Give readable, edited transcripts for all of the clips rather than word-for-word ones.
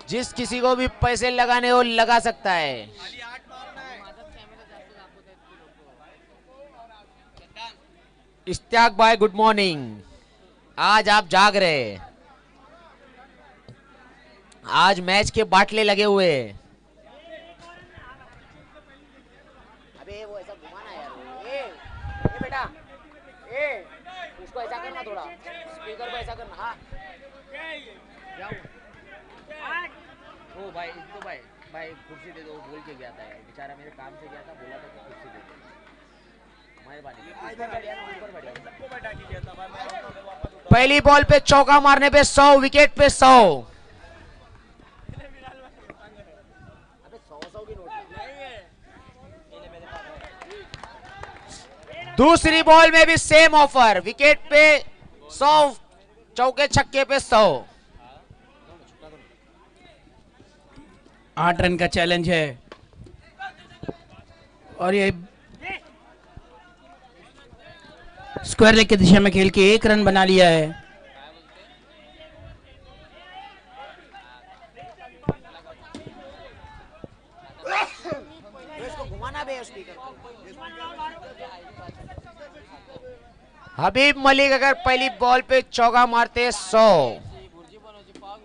जिस किसी को भी पैसे लगाने हो लगा सकता है। इश्तियाक भाई गुड मॉर्निंग। आज आप जाग रहे हैं। आज मैच के बाटले लगे हुए हैं। अबे वो ऐसा घुमाना यार। ए बेटा, ए उसको ऐसा करना, थोड़ा स्पीकर को ऐसा करना। हाँ ओ भाई, तो भाई भाई कुर्सी दे दो, वो बोल के गया था यार, बेचारा मेरे काम से गया था, बोला था कि कुर्सी दे दो। पहली बॉल पे चौका मारने पे 100, विकेट पे 100। दूसरी बॉल में भी सेम ऑफर, विकेट पे 100, चौके छक्के पे 100। 8 रन का चैलेंज है और ये स्क्वायर लेग की दिशा में खेल के 1 रन बना लिया है। हबीब मलिक अगर पहली बॉल पे चौका मारते हैं 100,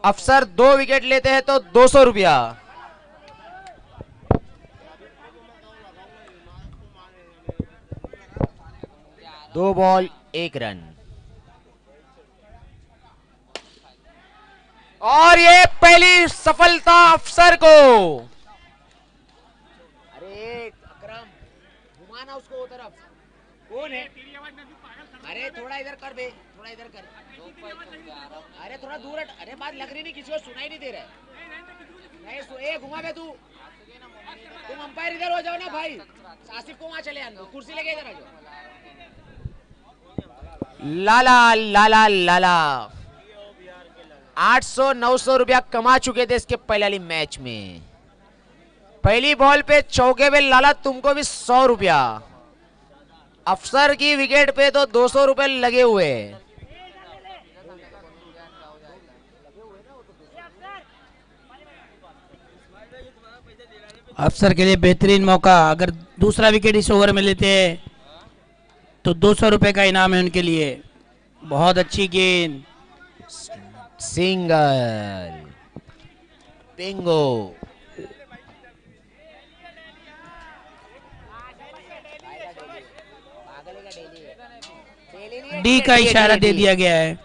अफसर 2 विकेट लेते हैं तो 200 रुपया। 2 बॉल 1 रन। और ये पहली सफलता अफसर को। अरे अकरम, घुमाना उसको वो तरफ। कौन है? अरे थोड़ा इधर कर बे, थोड़ा इधर कर। अरे थोड़ा दूर हट। अरे बात लग रही नहीं, किसी को सुनाई नहीं दे रहा है। नहीं घुमा बे तू। तुम अंपायर इधर हो जाओ ना भाई। आसिफ को वहां चले आना, कुर्सी लेके इधर आ जाओ। लाला लाला लाला 800-900 रुपया कमा चुके थे इसके पहले वाली मैच में। पहली बॉल पे चौके पे लाला तुमको भी 100 रुपया। अफसर की विकेट पे तो 200 रुपए लगे हुए। अफसर के लिए बेहतरीन मौका, अगर दूसरा विकेट इस ओवर में लेते हैं तो 200 रुपए का इनाम है उनके लिए। बहुत अच्छी गेंद, सिंगल, बिंगो। डी का इशारा दे दिया गया है।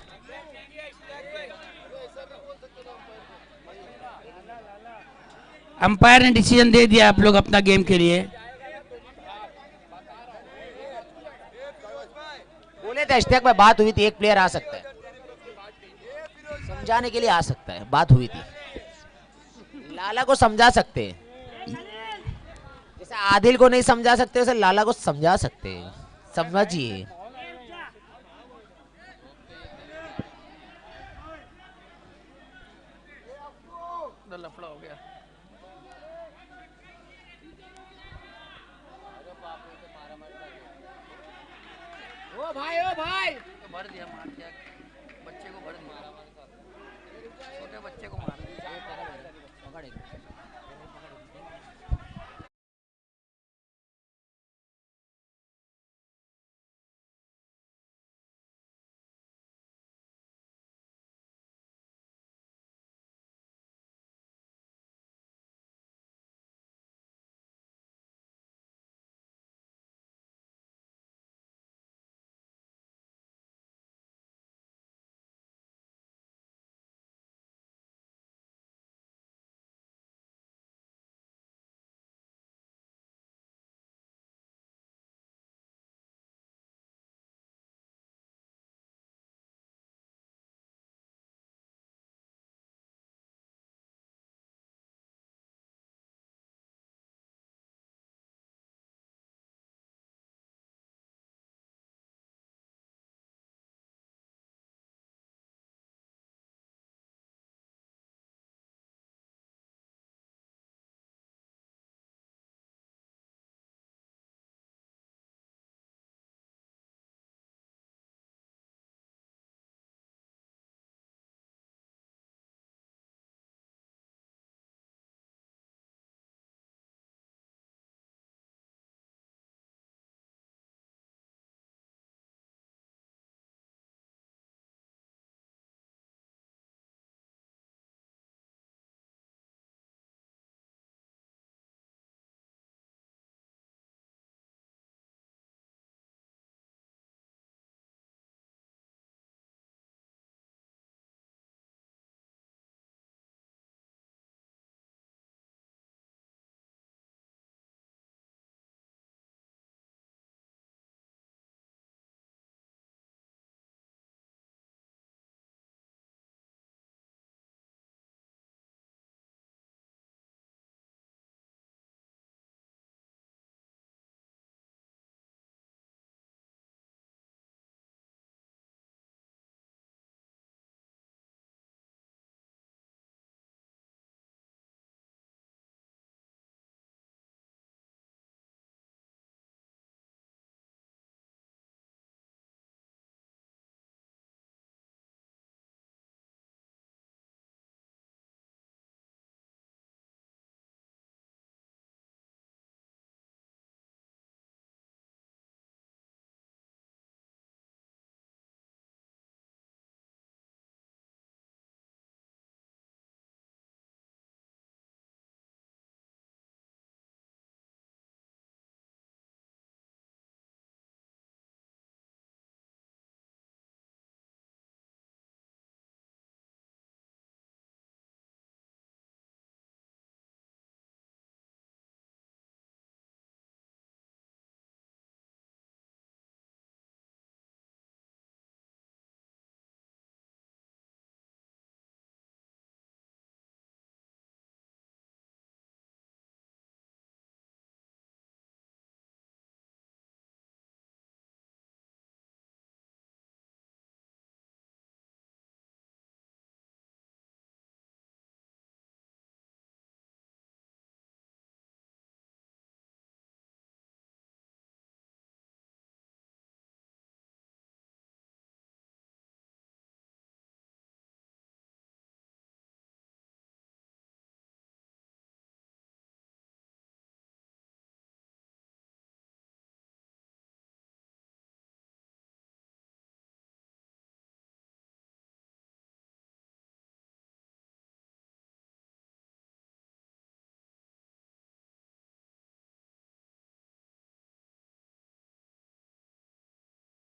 अंपायर ने डिसीजन दे दिया, आप लोग अपना गेम के लिए। बोले थे इश्तियाक में बात हुई थी, एक प्लेयर आ सकता है समझाने के लिए, आ सकता है, बात हुई थी। लाला को समझा सकते हैं, जैसे आदिल को नहीं समझा सकते वैसे लाला को समझा सकते हैं। समझिए। लफड़ा हो गया। ओ भाई, ओ भाई, भर दिया, मार दिया, बच्चे को भर दिया, छोटे बच्चे को मार दिया।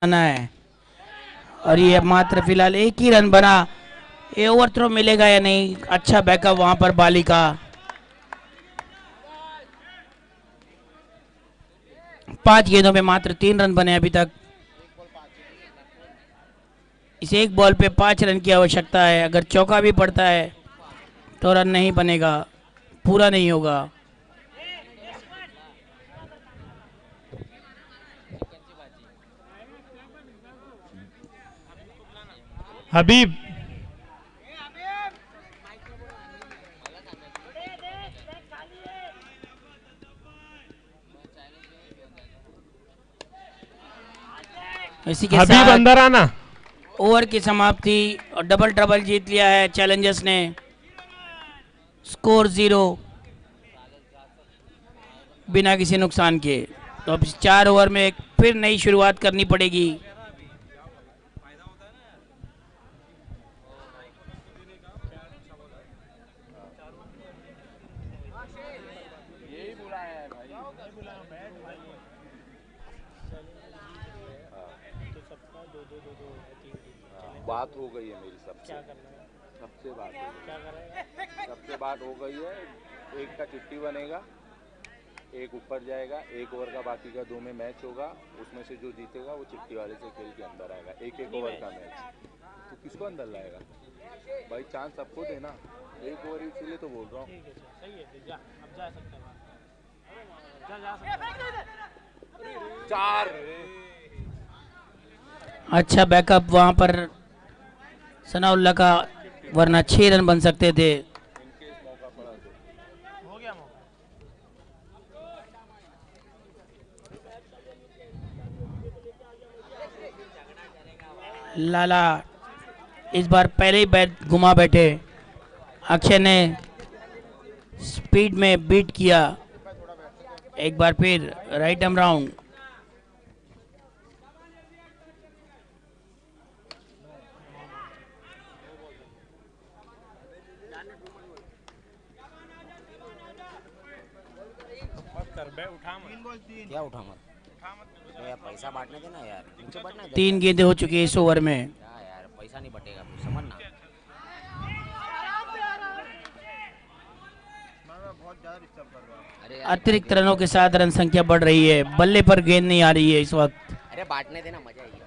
बना है और ये मात्र फिलहाल एक ही रन बना। ये ओवर थ्रो मिलेगा या नहीं? अच्छा बैकअप वहां पर बाली का। 5 गेंदों में मात्र 3 रन बने अभी तक। इस एक बॉल पे 5 रन की आवश्यकता है। अगर चौका भी पड़ता है तो रन नहीं बनेगा, पूरा नहीं होगा। हबीब इसी के हबीब साथ अंदर आना। ओवर की समाप्ति और डबल ट्रबल जीत लिया है चैलेंजर्स ने। स्कोर 0 बिना किसी नुकसान के। तो अब 4 ओवर में एक फिर नई शुरुआत करनी पड़ेगी। बात हो गई है मेरी सबसे। सबसे बात हो गई। सबसे बात हो गई है। एक का चिट्ठी बनेगा, एक ऊपर जाएगा, एक ओवर का बाकी का 2 में मैच होगा। उसमें से जो जीतेगा वो चिट्ठी वाले से खेल के अंदर आएगा। एक ओवर का मैच तो किसको अंदर लाएगा भाई? चांस सबको देना। एक ओवर इसीलिए तो बोल रहा हूँ। चार अच्छा बैकअप वहां पर सनाउल्ला का, वरना 6 रन बन सकते थे। लाला इस बार पहले ही बैट घुमा बैठे। अक्षय ने स्पीड में बीट किया। एक बार फिर राइट आर्म राउंड। क्या उठा मत तो यार, पैसा बांटने देना यार, नीचे बढ़ना है। 3 गेंदें हो चुकी है इस ओवर में। क्या यार, पैसा नहीं बटेगा तू समझना। अरे यार, अतिरिक्त रनों के साथ रन संख्या बढ़ रही है। बल्ले पर गेंद नहीं आ रही है इस वक्त। अरे बांटने देना, मजा आएगी।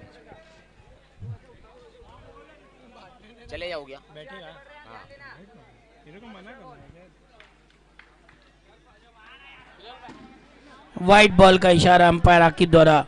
चले जाओ गया बैठेगा। हाँ। तेरे को मना करना है। वाइट बॉल का इशारा अंपायर आकिब द्वारा।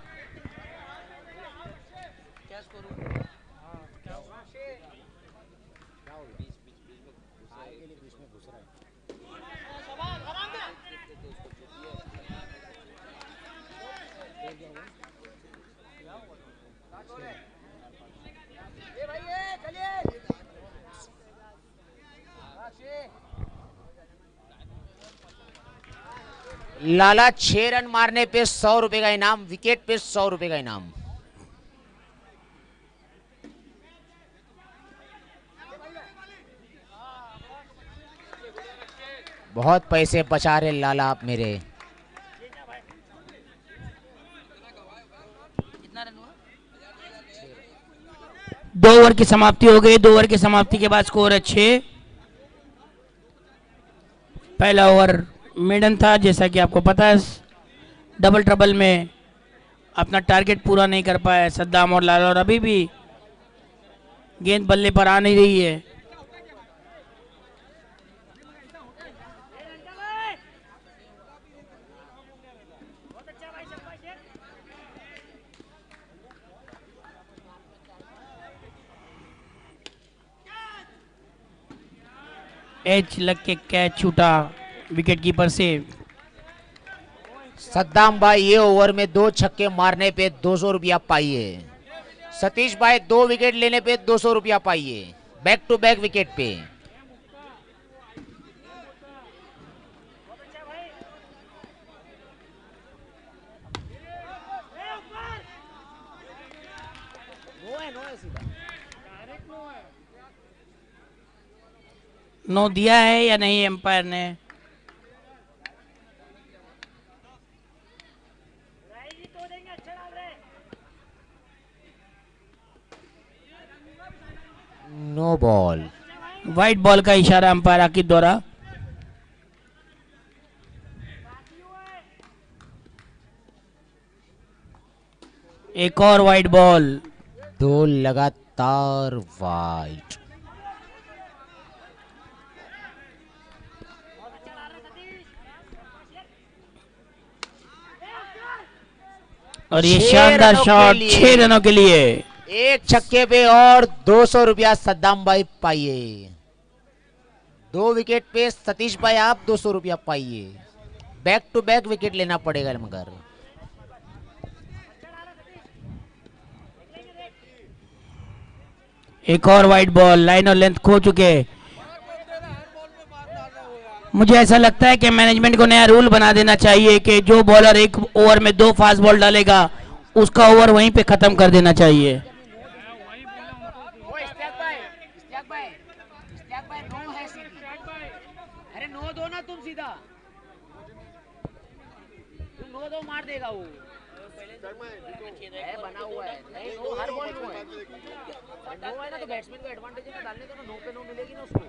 लाला 6 रन मारने पे 100 रुपए का इनाम, विकेट पे 100 रुपए का इनाम। बहुत पैसे बचा रहे लाला आप मेरे। 2 ओवर की समाप्ति हो गई। 2 ओवर की समाप्ति के बाद स्कोर है 6। पहला ओवर मिडन था, जैसा कि आपको पता है। डबल ट्रबल में अपना टारगेट पूरा नहीं कर पाए सद्दाम और लाला, और अभी भी गेंद बल्ले पर आ नहीं रही है। एच लग के कैच छूटा विकेट कीपर से। सद्दाम भाई ये ओवर में 2 छक्के मारने पे 200 रुपया पाइए। सतीश भाई 2 विकेट लेने पे 200 रुपया पाइए, बैक टू बैक विकेट पे। नो दिया है या नहीं एम्पायर ने? वाइट बॉल का इशारा अंपायर आकिब द्वारा। एक और वाइट बॉल। 2 लगातार वाइट। और ये 6 शानदार रनों के शॉट लिए। 6 रनों के लिए। एक छक्के पे और 200 रुपया सद्दाम भाई पाइए। 2 विकेट पे सतीश भाई आप 200 रुपया पाइए। बैक टू बैक विकेट लेना पड़ेगा मगर। एक और वाइट बॉल, लाइन और लेंथ खो चुके। मुझे ऐसा लगता है कि मैनेजमेंट को नया रूल बना देना चाहिए कि जो बॉलर एक ओवर में 2 फास्ट बॉल डालेगा उसका ओवर वहीं पे खत्म कर देना चाहिए। अरे नो दो ना तुम सीधा। तुम नो दो मार देगा वो। बना हुआ है। नहीं नो हर बॉल नो है। नो है ना तो बैट्समैन को एडवांटेज है ना, डालने दो ना। नो पे नो मिलेगी ना उसको।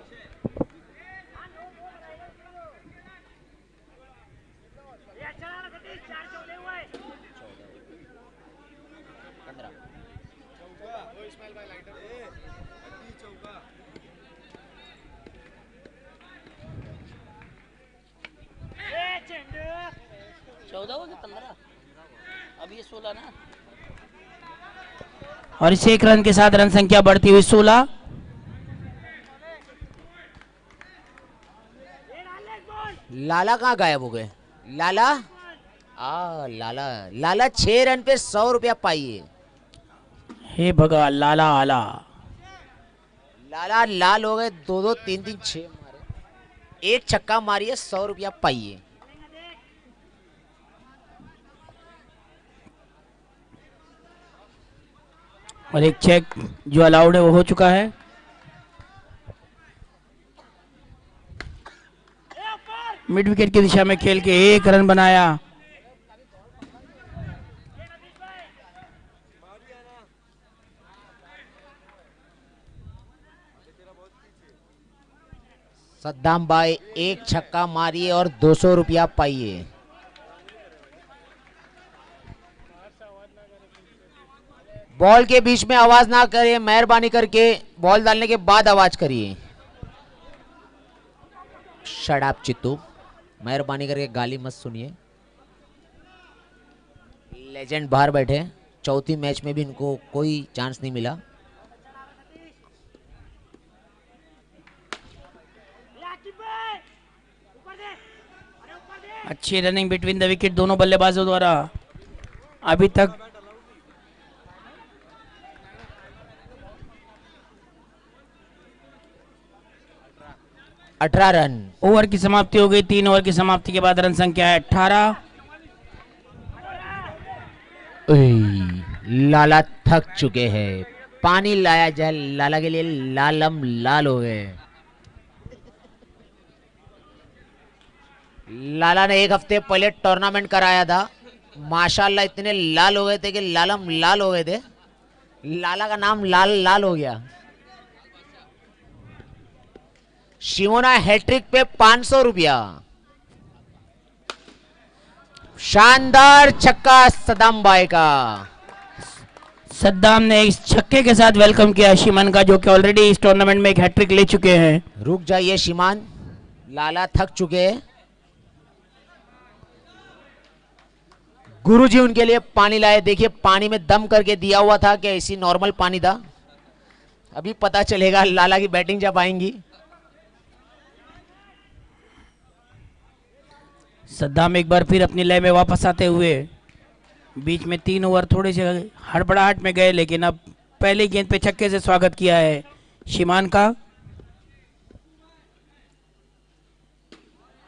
अभी 16 ना। और इस 1 रन के साथ रन संख्या बढ़ती हुई 16। लाला कहाँ गायब हो गए? लाला लाला लाला 6 रन पे 100 रुपया पाइए। हे भगा लाला आला। लाला लाल हो गए। 2-2 3-3 6 मारे। एक छक्का मारिए 100 रुपया पाइए। और एक चेक जो अलाउड है वो हो चुका है। मिड विकेट की दिशा में खेल के 1 रन बनाया। सद्दाम भाई एक छक्का मारिए और 200 रुपया पाइए। बॉल के बीच में आवाज ना करिए, मेहरबानी करके बॉल डालने के बाद आवाज करिए। शट अप चित्तू, मेहरबानी करके गाली मत सुनिए। लेजेंड बाहर बैठे, चौथी मैच में भी इनको कोई चांस नहीं मिला। अच्छी रनिंग बिटवीन द विकेट दोनों बल्लेबाजों द्वारा। अभी तक 18 रन। ओवर की समाप्ति हो गई। 3 ओवर की समाप्ति के बाद रन संख्या है 18। लाला थक चुके हैं। पानी लाया जाए लाला के लिए। लालम लाल हो गए। लाला ने 1 हफ्ते पहले टूर्नामेंट कराया था। माशाल्लाह इतने लाल हो गए थे कि लालम लाल हो गए थे। लाला का नाम लाल लाल हो गया। शिमोना हैट्रिक पे 500 रुपया। शानदार छक्का सद्दाम भाई का। सद्दाम ने इस छक्के के साथ वेलकम किया शिमन का, जो कि ऑलरेडी इस टूर्नामेंट में एक हैट्रिक ले चुके हैं। रुक जाइए शिमान, लाला थक चुके हैं। गुरुजी उनके लिए पानी लाए। देखिए पानी में दम करके दिया हुआ था कि ऐसी नॉर्मल पानी था। अभी पता चलेगा लाला की बैटिंग जब आएंगी। सद्दाम एक बार फिर अपनी लय में वापस आते हुए बीच में 3 ओवर थोड़े से हड़बड़ाहट में गए, लेकिन अब पहले गेंद पे छक्के से स्वागत किया है शिमान का।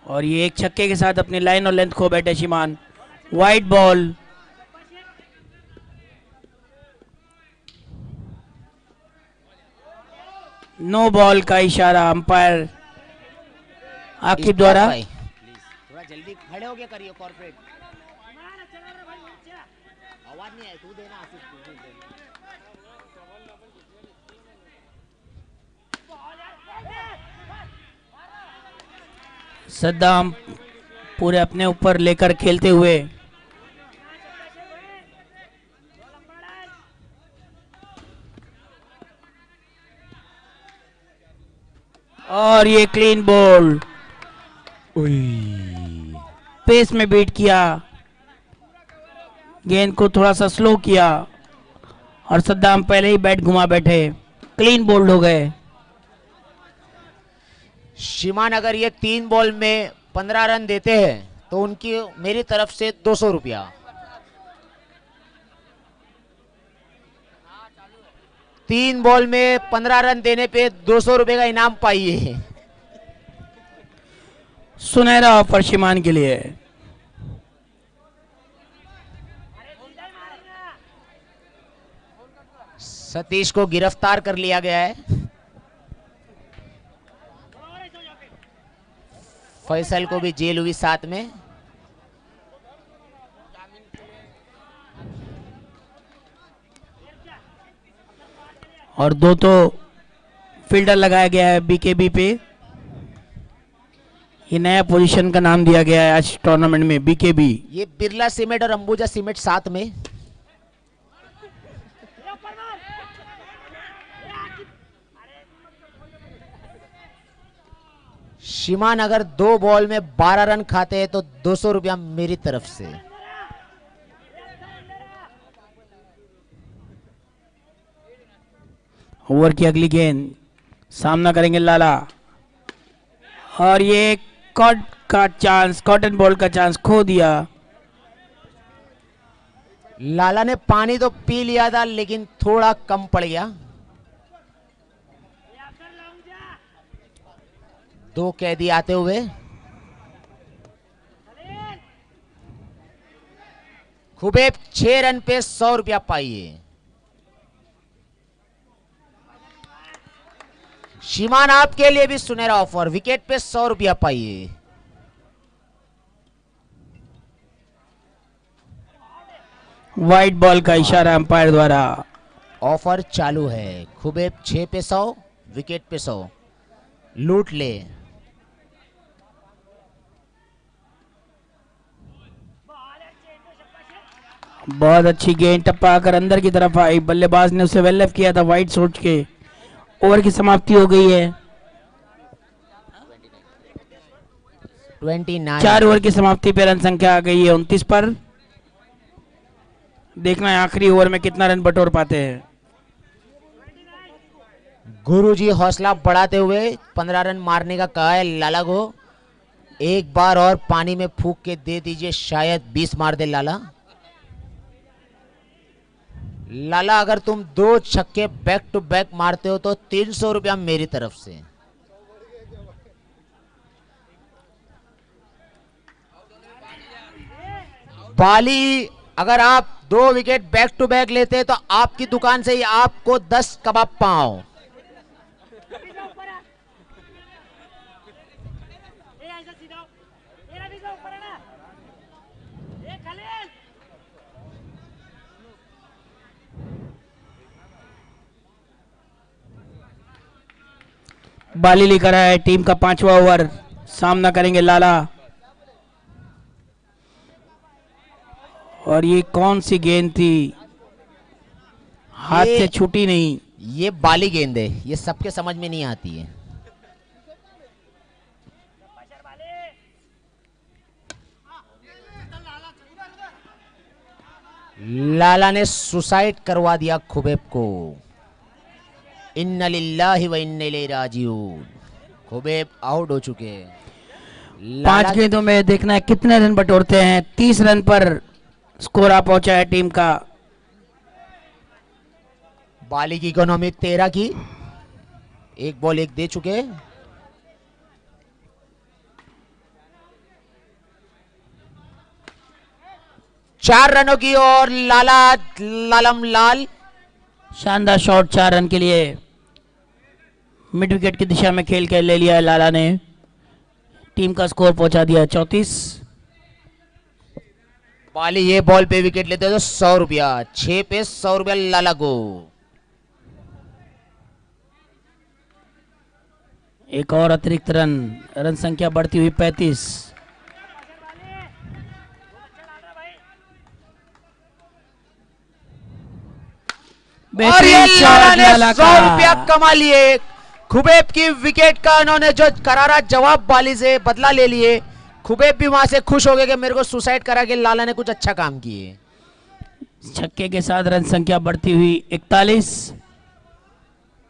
और ये एक छक्के के साथ अपनी लाइन और लेंथ खो बैठे शिमान। White ball. नो बॉल का इशारा अंपायर आकिब द्वारा। थोड़ा जल्दी खड़े होके करिए कॉर्पोरेट। आवाज नहीं है, तू देना आसिफ, तू देना। सद्दाम पूरे अपने ऊपर लेकर खेलते हुए और ये क्लीन बॉल, पेस में बीट किया, गेंद को थोड़ा सा स्लो किया और सद्दाम पहले ही बैट घुमा बैठे, क्लीन बोल्ड हो गए। शिमान अगर ये 3 बॉल में 15 रन देते हैं तो उनकी मेरी तरफ से 200 रुपया। तीन बॉल में 15 रन देने पे 200 रुपए का इनाम पाइए। सुनहरा ऑफर शिमान के लिए। सतीश को गिरफ्तार कर लिया गया है। फैसल को भी जेल हुई साथ में। और 2 तो फील्डर लगाया गया है बीकेबी पे। ये नया पोजीशन का नाम दिया गया है आज टूर्नामेंट में, बीकेबी। ये बिरला सीमेंट और अंबुजा सीमेंट साथ में। शिमान अगर 2 बॉल में 12 रन खाते हैं तो 200 रुपया मेरी तरफ से। ओवर की अगली गेंद, सामना करेंगे लाला। और ये कॉट का चांस, कॉटन बॉल का चांस खो दिया। लाला ने पानी तो पी लिया था लेकिन थोड़ा कम पड़ गया। 2 कैदी आते हुए। खुबेब 6 रन पे 100 रुपया पाइए। शिमान आपके लिए भी सुनहरा ऑफर, विकेट पे 100 रुपया पाइए। वाइट बॉल का इशारा अंपायर द्वारा। ऑफर चालू है। खुबेब 6 पे 100, विकेट पे 100। लूट ले। बहुत अच्छी गेंद टप्पा आकर अंदर की तरफ आई। बल्लेबाज ने उसे वेल लेफ्ट किया था वाइड सोच के। ओवर की समाप्ति हो गई है। 29। 4 ओवर की समाप्ति पे रन संख्या आ गई है 29 पर। देखना है आखिरी ओवर में कितना रन बटोर पाते हैं। गुरुजी हौसला बढ़ाते हुए 15 रन मारने का कहा है लाला को। एक बार और पानी में फूंक के दे दीजिए, शायद 20 मार दे लाला। लाला अगर तुम 2 छक्के बैक टू बैक मारते हो तो 300 रुपया मेरी तरफ से। बाली अगर आप 2 विकेट बैक टू बैक लेते हैं तो आपकी दुकान से ही आपको 10 कबाब पाओ। बाली लेकर आया है टीम का 5वां ओवर। सामना करेंगे लाला। और ये कौन सी गेंद थी, हाथ से छूटी नहीं। ये बाली गेंद है, ये सबके समझ में नहीं आती है। लाला ने सुसाइड करवा दिया खुबेब को। इन्ना लिल्लाहि व इन्ना इलैहि राजिऊन। खुबेब आउट हो चुके हैं। 5 गेंदों में देखना है कितने रन बटोरते हैं। 30 रन पर स्कोर आ पहुंचा है टीम का। बाली की इकोनॉमी 13 की। 1 बॉल 1 दे चुके। चार रनों की और लाला लालम लाल। शानदार शॉट 4 रन के लिए। मिड विकेट की दिशा में खेल कर ले लिया है लाला ने। टीम का स्कोर पहुंचा दिया 34। बाली ये बॉल पे विकेट लेते तो 100 रुपया। 6 पे 100 रुपया लाला को। एक और अतिरिक्त रन, रन संख्या बढ़ती हुई 35। और ये बेहतरीन लाला शॉट ने लाला 100 का। रुपया कमा लिए। खुबैब की विकेट का उन्होंने जो करारा जवाब बाली से बदला ले लिए। खुबैब भी वहां से खुश हो गए कि मेरे को सुसाइड करा के लाला ने कुछ अच्छा काम किए। छक्के के साथ रन संख्या बढ़ती हुई 41।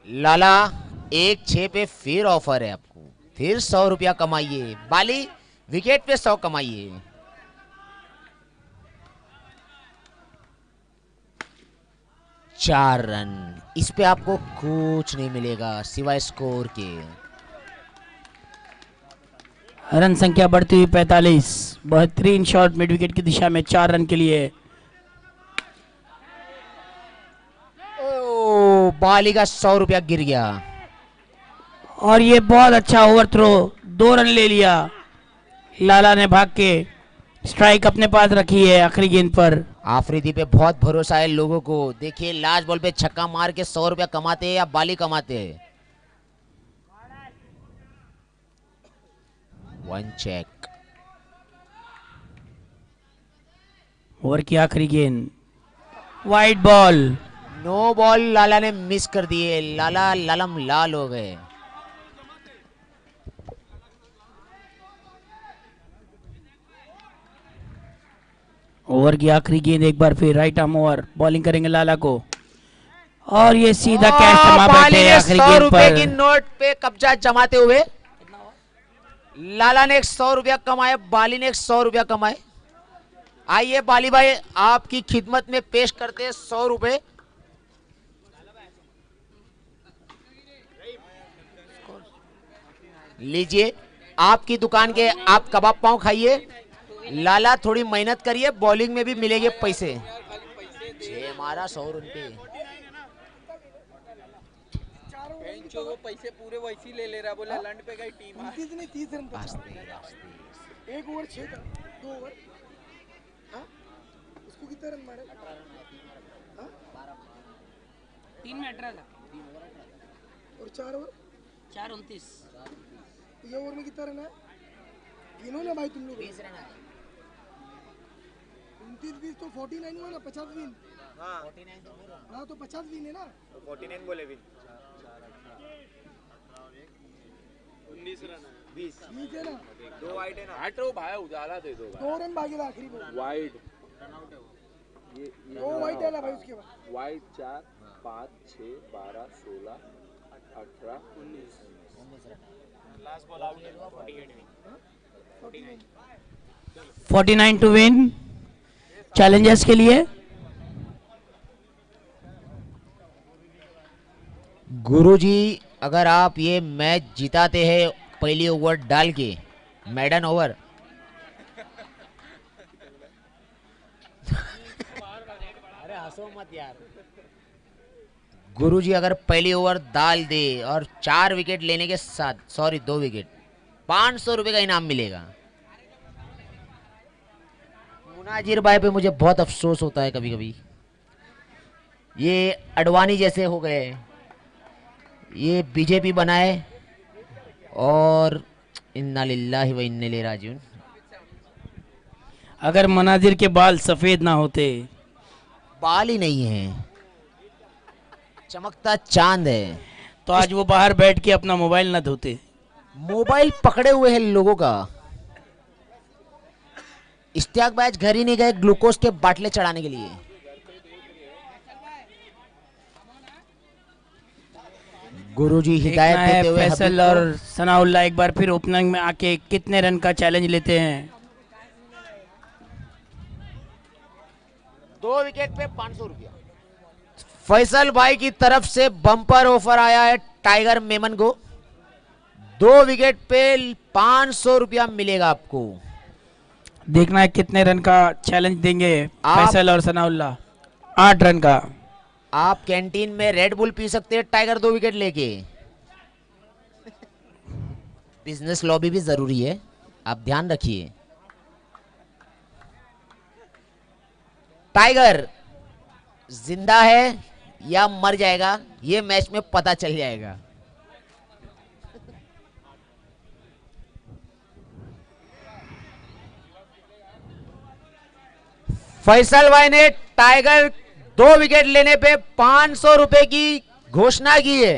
लाला 1-6 पे फिर ऑफर है आपको, फिर 100 रुपया कमाइए। बाली विकेट पे 100 कमाइए। चार रन, इस पे आपको कुछ नहीं मिलेगा सिवाय स्कोर के। रन संख्या बढ़ती हुई 45। बेहतरीन शॉट मिड विकेट की दिशा में 4 रन के लिए। ओ, बाली का 100 रुपया गिर गया। और ये बहुत अच्छा ओवर थ्रो, 2 रन ले लिया। लाला ने भाग के स्ट्राइक अपने पास रखी है आखिरी गेंद पर। आफरीदी पे बहुत भरोसा है लोगों को। देखिए लास्ट बॉल पे छक्का मार के 100 रुपया कमाते हैं या बाली कमाते हैं। 1 चेक। ओवर की आखिरी गेंद, वाइड बॉल। नो बॉल लाला ने मिस कर दिए। लाला ललम लाल हो गए। ओवर की आखिरी गेंद, एक बार फिर राइट आर्म ओवर, बॉलिंग करेंगे लाला को। और ये सीधा कैच थमा बाली बैठे ने आखिरी 100 गेंद रुपए की पर। नोट पे कब्जा जमाते हुए लाला ने 100 रुपया कमाए, बाली ने 100 रुपया कमाए। आइए बाली भाई आपकी खिदमत में पेश करते हैं 100 रुपए। लीजिए आपकी दुकान के आप कबाब पाव खाइए। लाला थोड़ी मेहनत करिए, बॉलिंग में भी मिलेंगे पैसे। हमारा 100 रुपये वो पैसे पूरे वैसे ले ले रहा, बोला लंड पे गई टीम। 30 रन पर 1 ओवर 6 था, 2 ओवर। हाँ उसको कितना रन मारे? 3 में 18 था और 4 ओवर 4 29। तो ये ओवर में कितना रन है? गिनो ना भाई तुम लोग। 29-20 तो 49 हुआ ना, 50 विन। हाँ तो 50 विन है ना। 49 बोले विन। 19 रन है। 20 ठीक है ना। 2 वाइड है ना। हट रो भाई, उजाला दे दो 2 रन भागे था आखिरी बॉल। वाइड। ये 2 वाइड डाला भाई उसके बाद। वाइड 4 5 6 12 16 18 19। 49 टू विन चैलेंजर्स के लिए। गुरुजी अगर आप ये मैच जिताते हैं पहली ओवर डाल के, मैडन ओवर, अरे हंसो मत यार। गुरुजी अगर पहली ओवर डाल दे और 4 विकेट लेने के साथ, सॉरी 2 विकेट, 500 रुपए का इनाम मिलेगा। मुनाजिर भाई पे मुझे बहुत अफसोस होता है कभी कभी। ये अडवाणी जैसे हो गए, ये बीजेपी बनाए और इन्ना लिल्लाहि व इन्ना इलैहि राजिऊन। अगर मनाजिर के बाल सफेद ना होते, बाल ही नहीं है, चमकता चांद है, तो आज वो बाहर बैठ के अपना मोबाइल ना धोते। मोबाइल पकड़े हुए हैं लोगों का। इश्तियाक बैच घर ही नहीं गए ग्लूकोज के बाटले चढ़ाने के लिए। गुरुजी हिदायत देखना है देते हुए फैसल हबीब और सनाउल्लाह एक बार फिर ओपनिंग में आके कितने रन का चैलेंज लेते हैं। 2 विकेट पे 500 रुपया। फैसल भाई की तरफ से बम्पर ऑफर आया है टाइगर मेमन को। 2 विकेट पे 500 रुपया मिलेगा आपको। देखना है कितने रन का चैलेंज देंगे फैसल और सनाउल्लाह। 8 रन का। आप कैंटीन में रेड बुल पी सकते हैं टाइगर 2 विकेट लेके। बिजनेस लॉबी भी जरूरी है, आप ध्यान रखिए। टाइगर जिंदा है या मर जाएगा ये मैच में पता चल जाएगा। फैसल भाई ने टाइगर 2 विकेट लेने पे 500 रुपए की घोषणा की है।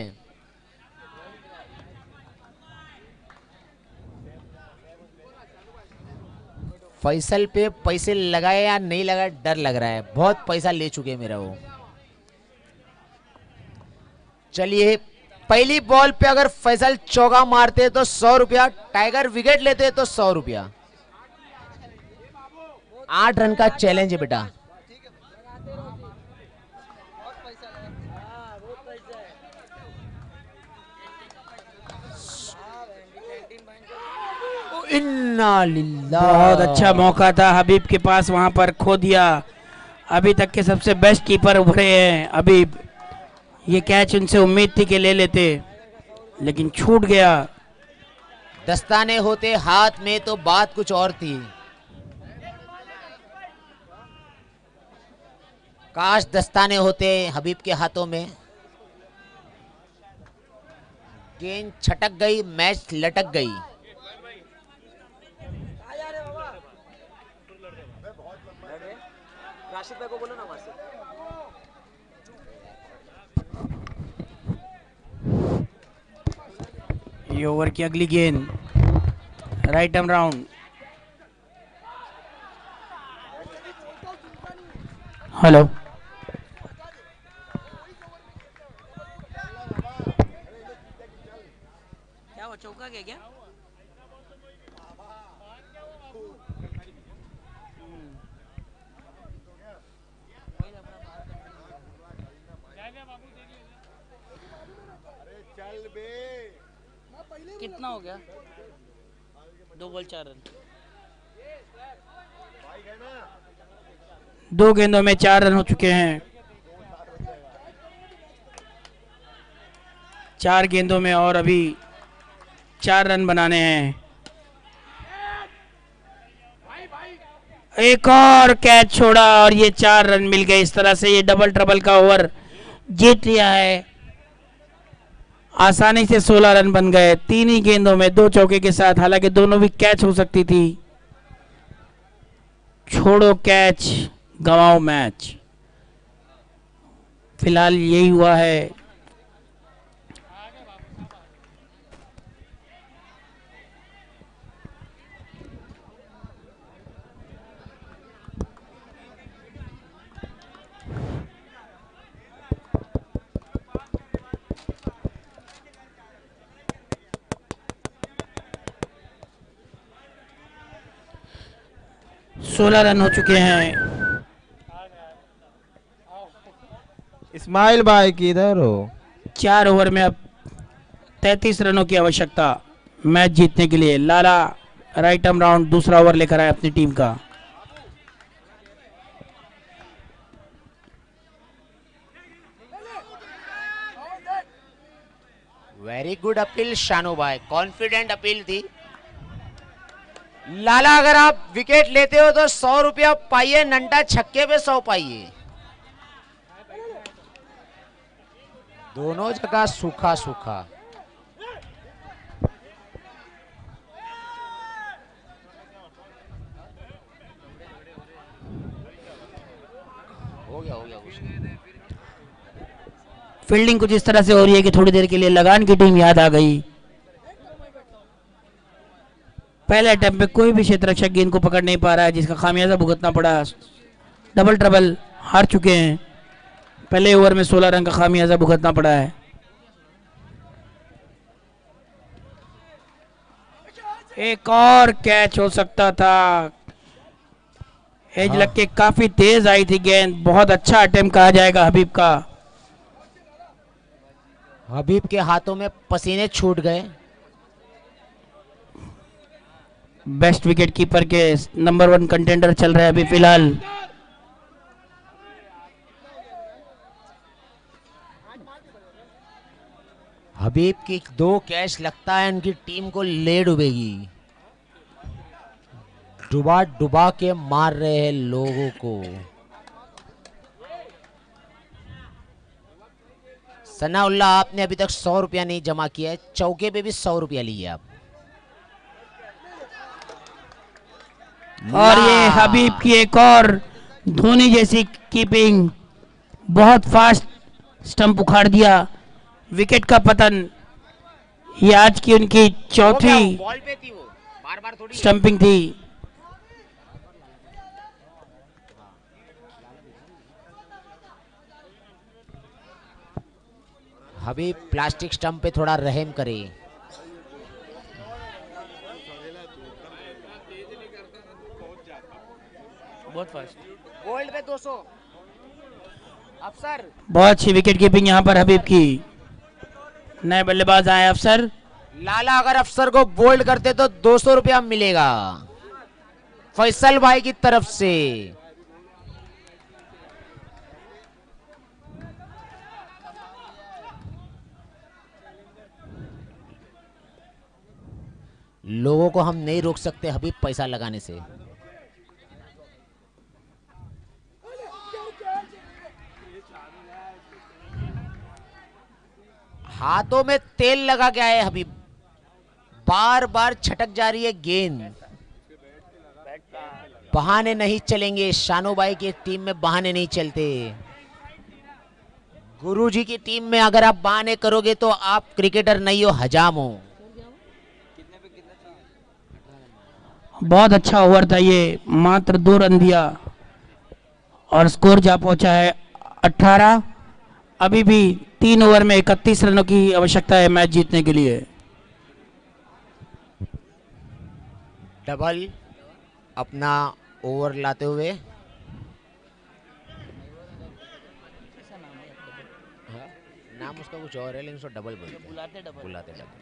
फैसल पे पैसे लगाए या नहीं लगाए डर लग रहा है, बहुत पैसा ले चुके हैं मेरा वो। चलिए पहली बॉल पे अगर फैसल चौका मारते तो 100 रुपया, टाइगर विकेट लेते तो 100 रुपया। 8 रन का चैलेंज है बेटा। इन्ना लिल्लाह। बहुत अच्छा मौका था हबीब के पास, वहां पर खो दिया। अभी तक के सबसे बेस्ट कीपर उभरे हैं हबीब। ये कैच उनसे उम्मीद थी कि ले लेते, लेकिन छूट गया। दस्ताने होते हाथ में तो बात कुछ और थी। काश दस्ताने होते हबीब के हाथों में। गेंद छटक गई, मैच लटक गई। राशिद भाई को बोलो ना वहां से। ये ओवर की अगली गेंद, राइट आर्म राउंड। हेलो, क्या वो चौका गया क्या? कितना हो गया? 2 बॉल 4 रन। 2 गेंदों में 4 रन हो चुके हैं। 4 गेंदों में और अभी 4 रन बनाने हैं। एक और कैच छोड़ा और ये 4 रन मिल गए। इस तरह से ये डबल ट्रबल का ओवर जीत लिया है। आसानी से 16 रन बन गए 3 ही गेंदों में 2 चौके के साथ। हालांकि दोनों भी कैच हो सकती थी। छोड़ो कैच, गंवाओ मैच। फिलहाल यही हुआ है। सोलह रन हो चुके हैं। इस्माइल भाई किधर हो? 4 ओवर में अब 33 रनों की आवश्यकता मैच जीतने के लिए। लाला राइट आर्म राउंड दूसरा ओवर लेकर आए अपनी टीम का। वेरी गुड अपील शानू भाई, कॉन्फिडेंट अपील थी। लाला अगर आप विकेट लेते हो तो 100 रुपया पाइए, नंटा छक्के पे 100 पाइए। दोनों जगह सूखा सूखा। हो गया कुछ। फील्डिंग कुछ इस तरह से हो रही है कि थोड़ी देर के लिए लगान की टीम याद आ गई। पहले अटेम्प्ट में कोई भी क्षेत्ररक्षक गेंद को पकड़ नहीं पा रहा है, जिसका खामियाजा भुगतना पड़ा। डबल ट्रबल हार चुके हैं। पहले ओवर में 16 रन का खामियाजा भुगतना पड़ा है। एक और कैच हो सकता था। एज लग के काफी तेज आई थी गेंद। बहुत अच्छा अटेम्प्ट कहा जाएगा हबीब का। हबीब के हाथों में पसीने छूट गए। बेस्ट विकेट कीपर के नंबर 1 कंटेंडर चल रहे हैं अभी फिलहाल। हबीब की 2 कैच लगता है उनकी टीम को ले डूबेगी। डुबा डुबा के मार रहे हैं लोगों को। सनाउल्लाह, आपने अभी तक 100 रुपया नहीं जमा किया है। चौके पे भी 100 रुपया लिए आप। और ये हबीब की एक और धोनी जैसी कीपिंग, बहुत फास्ट स्टंप उखाड़ दिया, विकेट का पतन। ये आज की उनकी चौथी बॉल पे थी वो, बार बार थोड़ी। स्टंपिंग थी। अभी प्लास्टिक स्टंप पे थोड़ा रहम करे। बहुत फास्ट। गोल्ड पे 200। अफसर बहुत अच्छी विकेट कीपिंग यहाँ पर हबीब की। नए बल्लेबाज आए अफसर। लाला अगर अफसर को बोल्ड करते तो 200 रुपया मिलेगा फैसल भाई की तरफ से। लोगों को हम नहीं रोक सकते हबीब पैसा लगाने से। हाथों में तेल लगा के आए हबीब, बार बार छटक जा रही है गेंद। बहाने नहीं चलेंगे, शानूबाई की टीम में बहाने नहीं चलते। गुरुजी की टीम में अगर आप बहाने करोगे तो आप क्रिकेटर नहीं हो, हजाम हो। बहुत अच्छा ओवर था ये, मात्र 2 रन दिया और स्कोर जा पहुंचा है 18। अभी भी 3 ओवर में 31 रनों की आवश्यकता है मैच जीतने के लिए। डबल अपना ओवर लाते हुए नाम उसका कुछ और है लेकिन उसको डबल बोलते हैं। बुलाते डबल।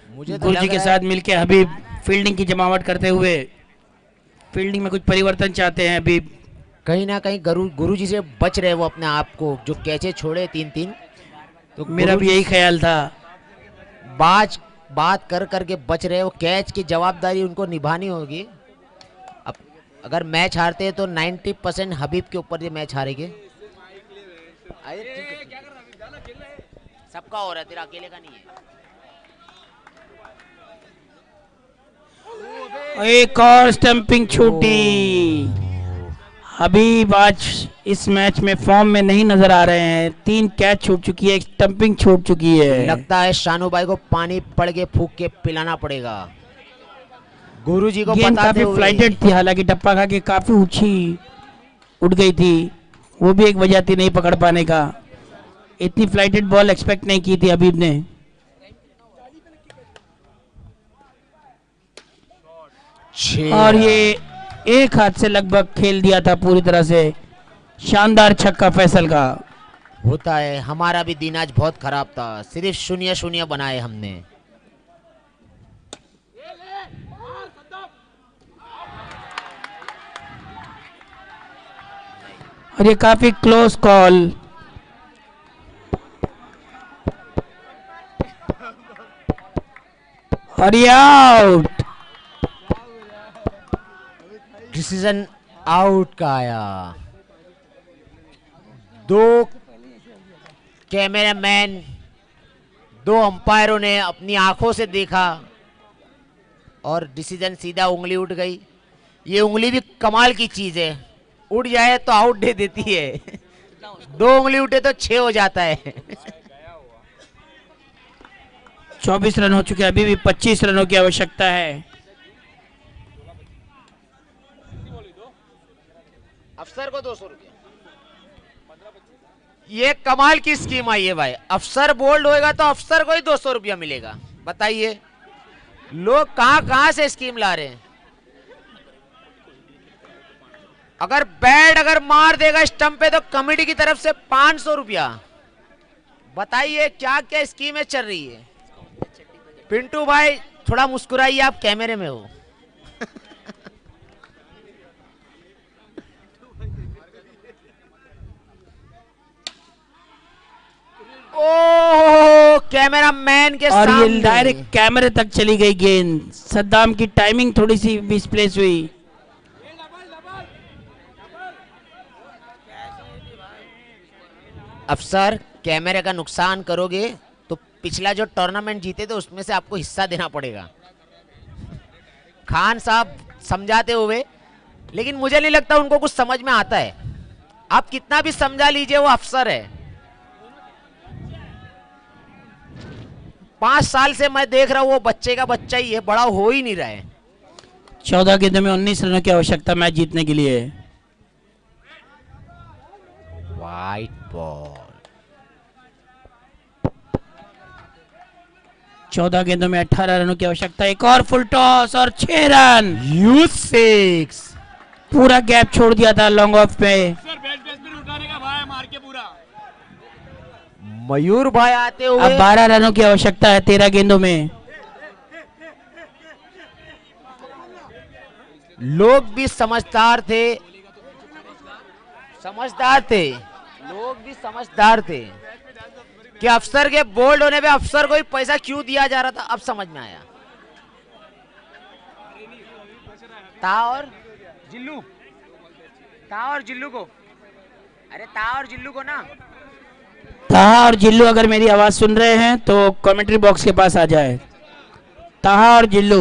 मुझे तो गुरुजी लग के रहा साथ मिलकर हबीब फील्डिंग की जमावट करते हुए फील्डिंग में कुछ परिवर्तन चाहते हैं हबीब। कहीं ना कहीं गुरुजी से बच रहे वो अपने आप को, जो कैचे छोड़े 3-3। तो मेरा भी यही ख्याल था। बात कर करके बच रहे वो, कैच की जवाबदारी उनको निभानी होगी। अब अगर मैच हारते हैं तो 90% हबीब के ऊपर ये मैच हारेंगे। सबका हो रहा है, तेरा अकेले का नहीं है। एक और स्टंपिंग छूटी। हबीब आज इस मैच में फॉर्म में नहीं नजर आ रहे हैं। 3 कैच छूट चुकी है, एक स्टंपिंग छूट चुकी है। लगता है शानूबाई को पानी पड़ के फूक के पिलाना पड़ेगा। गुरुजी को गेंद बताते काफी हुए फ्लाइटेड थी, हालांकि टप्पा खा के काफी ऊंची उड़ गई थी। वो भी एक वजह थी नहीं पकड़ पाने का। इतनी फ्लाइटेड बॉल एक्सपेक्ट नहीं की थी हबीब ने। और ये एक हाथ से लगभग खेल दिया था पूरी तरह से। शानदार छक्का फैसल का। होता है, हमारा भी दिन आज बहुत खराब था, सिर्फ 0-0 बनाए हमने। और ये काफी क्लोज कॉल। और ये आउट। डिसीजन आउट का आया। 2 कैमरामैन, 2 अंपायरों ने अपनी आंखों से देखा और डिसीजन सीधा उंगली उठ गई। ये उंगली भी कमाल की चीज है, उठ जाए तो आउट दे देती है। 2 उंगली उठे तो 6 हो जाता है। 24 रन हो चुके हैं, अभी भी 25 रनों की आवश्यकता है। अफसर को 200 रुपया। ये कमाल की स्कीम आई है भाई। अफसर बोल्ड होएगा तो अफसर को ही 200 रुपया मिलेगा। बताइए लोग कहां से स्कीम ला रहे हैं। अगर बैट अगर मार देगा स्टंप पे तो कमेटी की तरफ से 500 रुपया। बताइए क्या क्या स्कीमें चल रही है। पिंटू भाई थोड़ा मुस्कुराइए, आप कैमरे में हो। ओह, कैमरामैन के और सामने। ये डायरेक्ट कैमरे तक चली गई गेंद। सद्दाम की टाइमिंग थोड़ी सी मिसप्लेस हुई। अफसर कैमरे का नुकसान करोगे तो पिछला जो टूर्नामेंट जीते थे उसमें से आपको हिस्सा देना पड़ेगा। खान साहब समझाते हुए, लेकिन मुझे नहीं लगता उनको कुछ समझ में आता है। आप कितना भी समझा लीजिए, वो अफसर है। 5 साल से मैं देख रहा हूं, वो बच्चे का बच्चा ही है, बड़ा हो ही नहीं रहा है। 14 गेंदों में 19 रनों की आवश्यकता मैच जीतने के लिए। White ball. 14 गेंदों में 18 रनों की आवश्यकता। एक और फुल टॉस और 6 रन। यूज 6। पूरा गैप छोड़ दिया था लॉन्ग ऑफ पे। मयूर भाई आते हुए अब 12 रनों की आवश्यकता है 13 गेंदों में। लोग भी समझदार थे, लोग भी समझदार थे कि अफसर के बोल्ड होने पे अफसर को ही पैसा क्यों दिया जा रहा था। अब समझ में आया। ता और जिल्लू को, अरे ता और जिल्लू को ना, ताहा और जिल्लू अगर मेरी आवाज सुन रहे हैं तो कमेंट्री बॉक्स के पास आ जाए। ताहा और जिल्लू।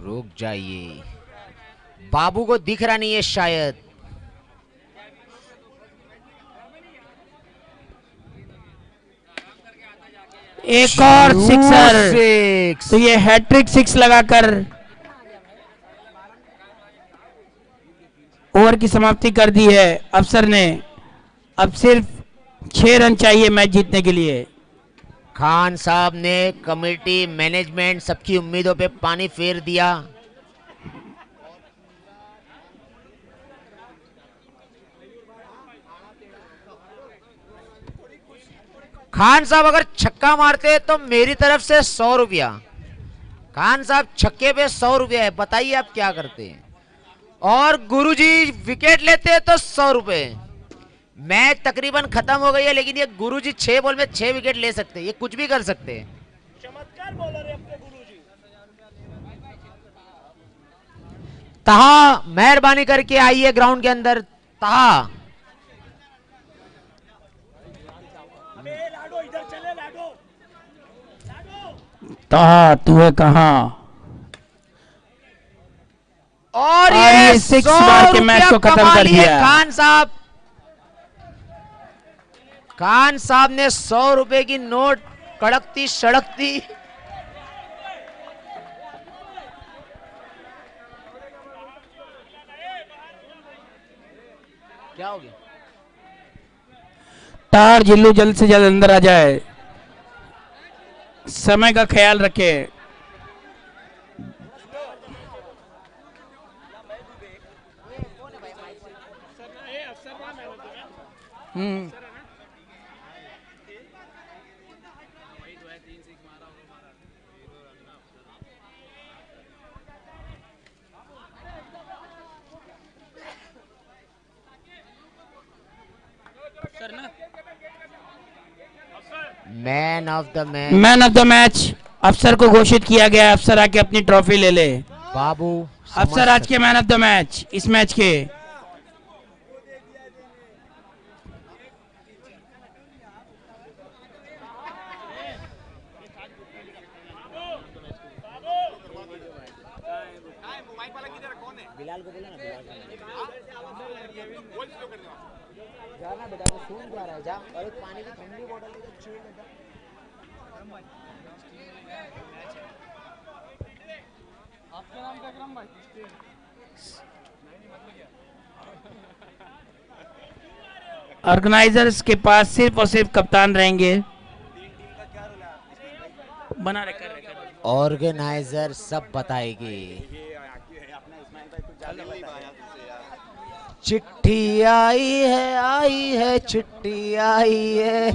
रुक जाइए, बाबू को दिख रहा नहीं है शायद। एक और सिक्सर। 6। तो ये हैट्रिक 6 लगाकर ओवर की समाप्ति कर दी है अफसर ने। अब सिर्फ 6 रन चाहिए मैच जीतने के लिए। खान साहब ने कमेटी, मैनेजमेंट, सबकी उम्मीदों पे पानी फेर दिया। खान साहब अगर छक्का मारते तो मेरी तरफ से 100 रुपया। खान साहब छक्के पे 100 रुपया है, बताइए आप क्या करते हैं। और गुरुजी विकेट लेते तो 100 रुपए। मैच तकरीबन खत्म हो गई है, लेकिन ये गुरुजी 6 बॉल में 6 विकेट ले सकते हैं, ये कुछ भी कर सकते हैं। चमत्कार बॉलर है अपने गुरुजी। ताहा मेहरबानी करके आइए ग्राउंड के अंदर। ताहा ताहा तू है कहाँ? और ये 6 मार के मैच को खत्म कर दिया। खान साहब ने 100 रुपए की नोट कड़कती सड़कती क्या हो गया? तार जिल्लू जल्द से जल्द अंदर आ जाए, समय का ख्याल रखे। मैन ऑफ द मैच अफसर को घोषित किया गया। अफसर आके अपनी ट्रॉफी ले ले। बाबू अफसर आज के मैन ऑफ द मैच, इस मैच के। बिलाल को बोला ना, जाना बेटा, वो सुन जा रहा है, जा। और एक पानी की ठंडी बोतल लेकर छीन लेता। आपका नाम क्या अकरम भाई? ऑर्गेनाइजर्स के पास सिर्फ और सिर्फ कप्तान रहेंगे। बना रखा ऑर्गेनाइजर सब बताएगी। चिट्ठी आई है, चिट्ठी आई है।